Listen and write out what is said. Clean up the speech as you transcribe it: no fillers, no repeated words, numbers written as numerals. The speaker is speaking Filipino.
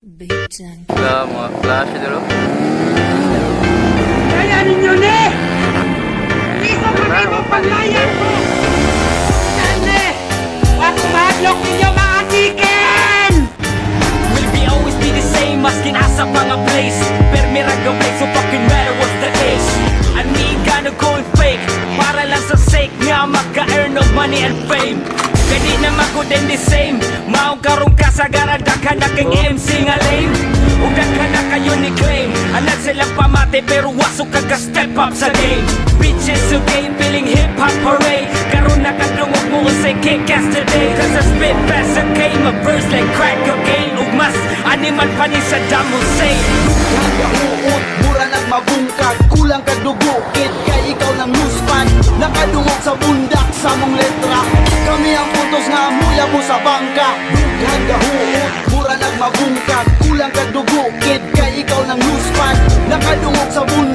Bitan. Wala mga flash dito. Kaya ninyo ni! Isa pa kayo paglayan ko! Nane! At madlock ninyo mga chicken! Will we always be the same? Maskin asa pa nga place Permirago make so fucking matter what's the age. I need gonna go and fake para lang sa sake nga maka-earn of money and fame. Kadi naman ko din the same. Maong karong kasagarada ka na kang MC nga lame. Ugat ka na kayo ni claim. Anak silang pamate pero wasok ka step up sa game. Bitches who game feeling hip hop hooray. Karon nakadungog mo say kick-ass today. Cause I spit fast and came a verse like crack cocaine. Ugmas, animal pa ni Saddam Hussein. Nagahuot, mura nagmabungkag, kulang kadugo, kid kay ikaw ng luspan. Nakadungog sa bundak sa mong letra. Kami ang putos nga muya mo sa bangka. Nagahuot, mura nagmabungkag, kulang kadugo, kid kay ikaw ng luspan. Nakadungog sa bundak